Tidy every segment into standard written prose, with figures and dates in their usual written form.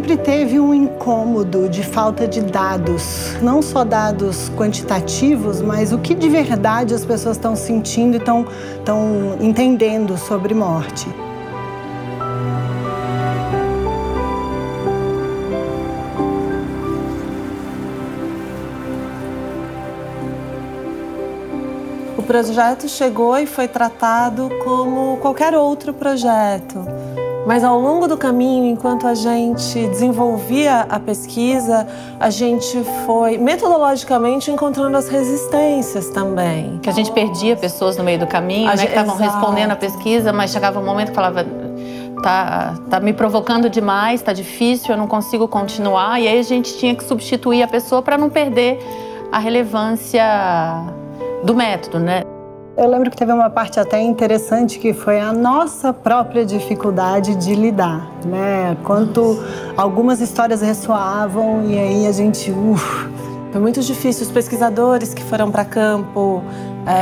sempre teve um incômodo de falta de dados, não só dados quantitativos, mas o que de verdade as pessoas estão sentindo e estão entendendo sobre morte. O projeto chegou e foi tratado como qualquer outro projeto. Mas ao longo do caminho, enquanto a gente desenvolvia a pesquisa, a gente foi metodologicamente encontrando as resistências também. Que a gente perdia pessoas no meio do caminho, né, que estavam respondendo a pesquisa, mas chegava um momento que falava, tá me provocando demais, tá difícil, eu não consigo continuar. E aí a gente tinha que substituir a pessoa para não perder a relevância do método, né? Eu lembro que teve uma parte até interessante que foi a nossa própria dificuldade de lidar, né? Quanto algumas histórias ressoavam e aí a gente... Foi muito difícil. Os pesquisadores que foram para campo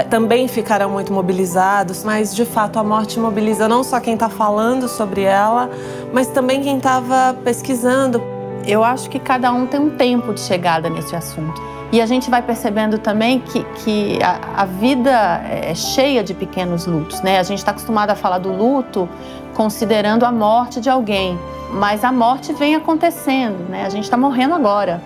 também ficaram muito mobilizados, mas de fato a morte mobiliza não só quem está falando sobre ela, mas também quem estava pesquisando. Eu acho que cada um tem um tempo de chegada nesse assunto. E a gente vai percebendo também que a vida é cheia de pequenos lutos, né? A gente está acostumado a falar do luto considerando a morte de alguém, mas a morte vem acontecendo, né? A gente está morrendo agora.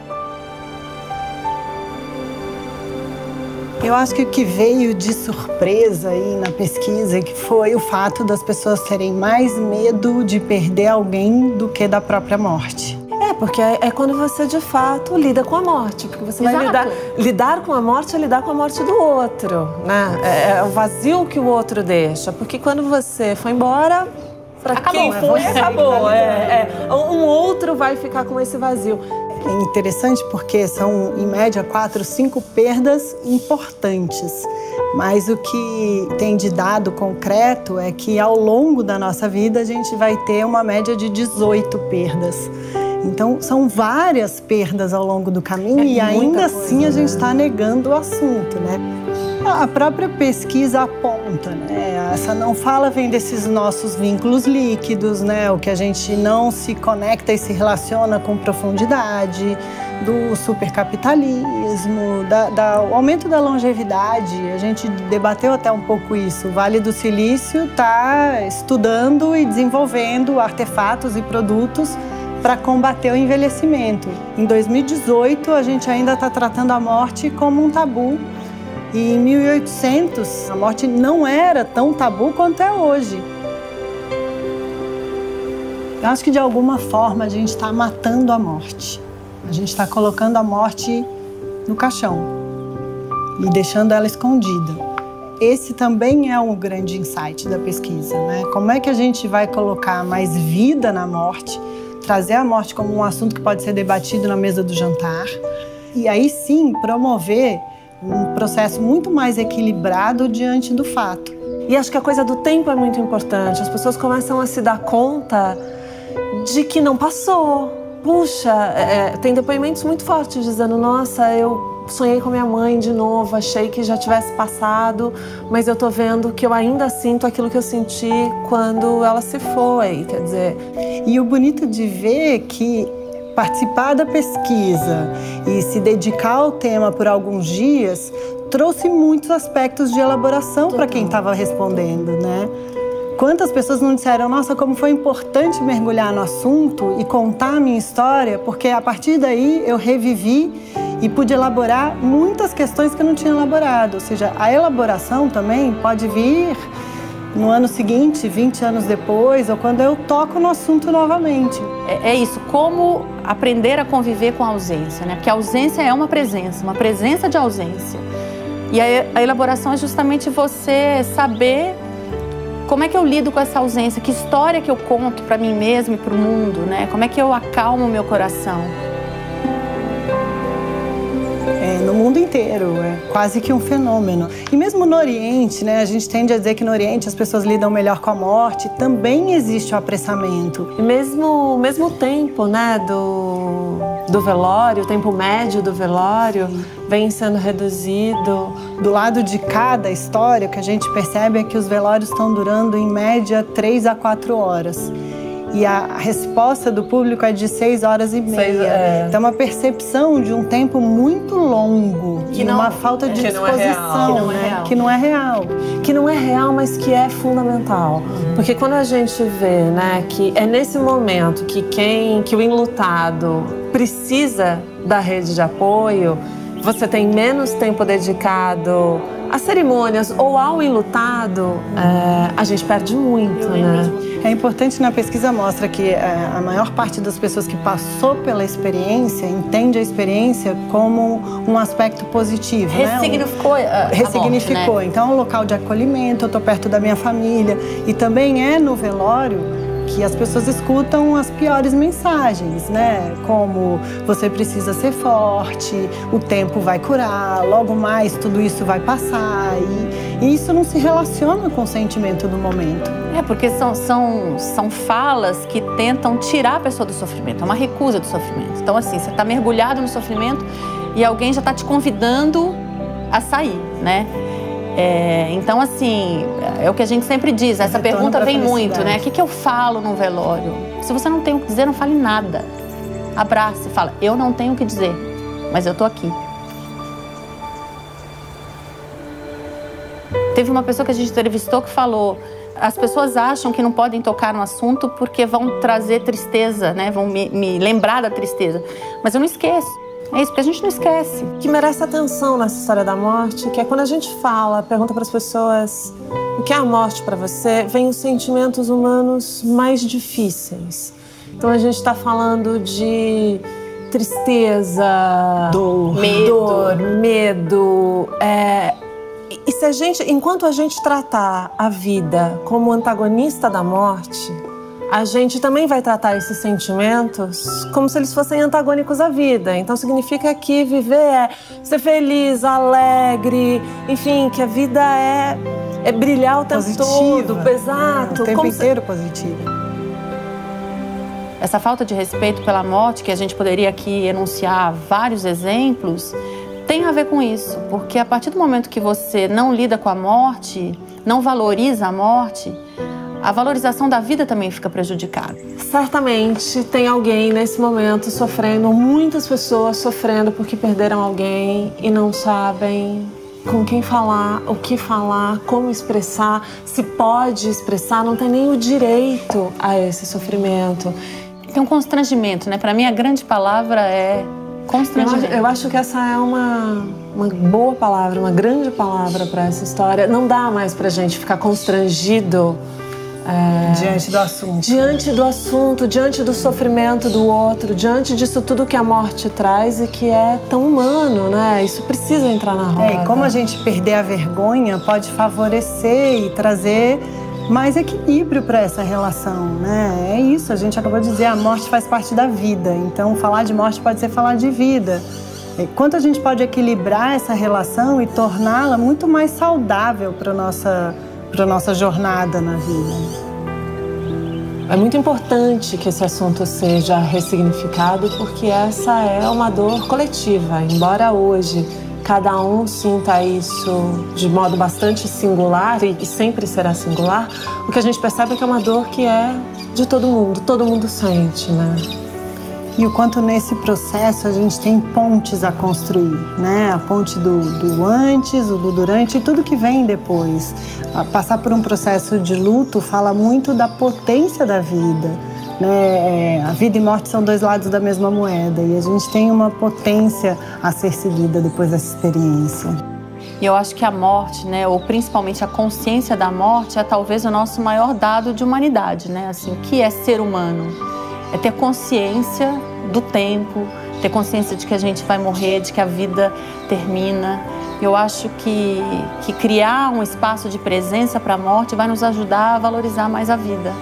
Eu acho que o que veio de surpresa aí na pesquisa que foi o fato das pessoas terem mais medo de perder alguém do que da própria morte. Porque é quando você, de fato, lida com a morte. Porque você vai lidar com a morte é lidar com a morte do outro, né? É o vazio que o outro deixa. Porque quando você foi embora, para quem foi, acabou. Um outro vai ficar com esse vazio. É interessante porque são, em média, 4, 5 perdas importantes. Mas o que tem de dado concreto é que, ao longo da nossa vida, a gente vai ter uma média de 18 perdas. Então, são várias perdas ao longo do caminho e ainda assim a gente está negando o assunto, né? A própria pesquisa aponta, né? Essa não fala vem desses nossos vínculos líquidos, né? O que a gente não se conecta e se relaciona com profundidade, do supercapitalismo, do aumento da longevidade. A gente debateu até um pouco isso. O Vale do Silício está estudando e desenvolvendo artefatos e produtos para combater o envelhecimento. Em 2018, a gente ainda está tratando a morte como um tabu. E em 1800, a morte não era tão tabu quanto é hoje. Eu acho que, de alguma forma, a gente está matando a morte. A gente está colocando a morte no caixão e deixando ela escondida. Esse também é um grande insight da pesquisa, né? Como é que a gente vai colocar mais vida na morte, trazer a morte como um assunto que pode ser debatido na mesa do jantar e aí sim promover um processo muito mais equilibrado diante do fato. E acho que a coisa do tempo é muito importante. As pessoas começam a se dar conta de que não passou. Puxa, tem depoimentos muito fortes dizendo, nossa, eu sonhei com minha mãe de novo, achei que já tivesse passado, mas eu tô vendo que eu ainda sinto aquilo que eu senti quando ela se foi, quer dizer. E o bonito de ver que participar da pesquisa e se dedicar ao tema por alguns dias trouxe muitos aspectos de elaboração para quem estava respondendo, né? Quantas pessoas não disseram, nossa, como foi importante mergulhar no assunto e contar a minha história, porque a partir daí eu revivi e pude elaborar muitas questões que eu não tinha elaborado. Ou seja, a elaboração também pode vir no ano seguinte, 20 anos depois, ou quando eu toco no assunto novamente. É isso, como aprender a conviver com a ausência, né? Porque a ausência é uma presença de ausência. E a elaboração é justamente você saber como é que eu lido com essa ausência, que história que eu conto para mim mesma e para o mundo, né? Como é que eu acalmo o meu coração? No mundo inteiro, é quase que um fenômeno. E mesmo no Oriente, né, a gente tende a dizer que no Oriente as pessoas lidam melhor com a morte, também existe o apressamento. E mesmo o tempo, né, do velório, o tempo médio do velório vem sendo reduzido. Do lado de cada história, o que a gente percebe é que os velórios estão durando em média 3 a 4 horas. e a resposta do público é de 6 horas e meia. Então, uma percepção de um tempo muito longo, que não, uma falta de disposição, que não é real. Que não é real, mas que é fundamental. Porque quando a gente vê, né, que é nesse momento que o enlutado precisa da rede de apoio, você tem menos tempo dedicado às cerimônias ou ao enlutado, a gente perde muito, né? É importante, na pesquisa mostra que a maior parte das pessoas que passou pela experiência entende a experiência como um aspecto positivo, ressignificou, né? Ressignificou. A morte, né? Então é um local de acolhimento, eu estou perto da minha família. E também é no velório que as pessoas escutam as piores mensagens, né? Como você precisa ser forte, o tempo vai curar, logo mais tudo isso vai passar. E isso não se relaciona com o sentimento do momento. Porque são falas que tentam tirar a pessoa do sofrimento, é uma recusa do sofrimento. Então, assim, você está mergulhado no sofrimento e alguém já está te convidando a sair, né? Então, assim, é o que a gente sempre diz, essa pergunta vem muito, né? O que eu falo num velório? Se você não tem o que dizer, não fale nada. Abraça e fala, eu não tenho o que dizer, mas eu tô aqui. Teve uma pessoa que a gente entrevistou que falou, as pessoas acham que não podem tocar no assunto porque vão trazer tristeza, né? Vão me lembrar da tristeza, mas eu não esqueço. É isso, porque a gente não esquece. Que merece atenção nessa história da morte, que é quando a gente fala, pergunta para as pessoas o que é a morte para você, vem os sentimentos humanos mais difíceis. Então a gente está falando de tristeza, dor, medo. E se a gente, enquanto a gente tratar a vida como antagonista da morte, a gente também vai tratar esses sentimentos como se eles fossem antagônicos à vida. Então significa que viver é ser feliz, alegre, enfim, que a vida é brilhar o tempo todo, exato. O tempo inteiro positivo. Essa falta de respeito pela morte, que a gente poderia aqui enunciar vários exemplos, tem a ver com isso. Porque a partir do momento que você não lida com a morte, não valoriza a morte, a valorização da vida também fica prejudicada. Certamente tem alguém nesse momento sofrendo, muitas pessoas sofrendo porque perderam alguém e não sabem com quem falar, o que falar, como expressar, se pode expressar, não tem nem o direito a esse sofrimento. Tem um constrangimento, né? Para mim a grande palavra é constrangimento. Eu acho que essa é uma boa palavra, uma grande palavra para essa história. Não dá mais pra gente ficar constrangido diante do assunto. Diante do assunto, diante do sofrimento do outro, diante disso tudo que a morte traz e que é tão humano, né? Isso precisa entrar na roda. E como a gente perder a vergonha pode favorecer e trazer mais equilíbrio para essa relação, né? É isso, a gente acabou de dizer, a morte faz parte da vida. Então, falar de morte pode ser falar de vida. Quanto a gente pode equilibrar essa relação e torná-la muito mais saudável para nossa jornada na vida. É muito importante que esse assunto seja ressignificado, porque essa é uma dor coletiva. Embora hoje cada um sinta isso de modo bastante singular, e sempre será singular, o que a gente percebe é que é uma dor que é de todo mundo sente, né? E o quanto nesse processo a gente tem pontes a construir, né? A ponte do antes, o do durante e tudo que vem depois. Passar por um processo de luto fala muito da potência da vida, né? A vida e morte são dois lados da mesma moeda e a gente tem uma potência a ser seguida depois dessa experiência. E eu acho que a morte, né, ou principalmente a consciência da morte, é talvez o nosso maior dado de humanidade, né? Assim, o que é ser humano? É ter consciência do tempo, ter consciência de que a gente vai morrer, de que a vida termina. Eu acho que criar um espaço de presença para a morte vai nos ajudar a valorizar mais a vida.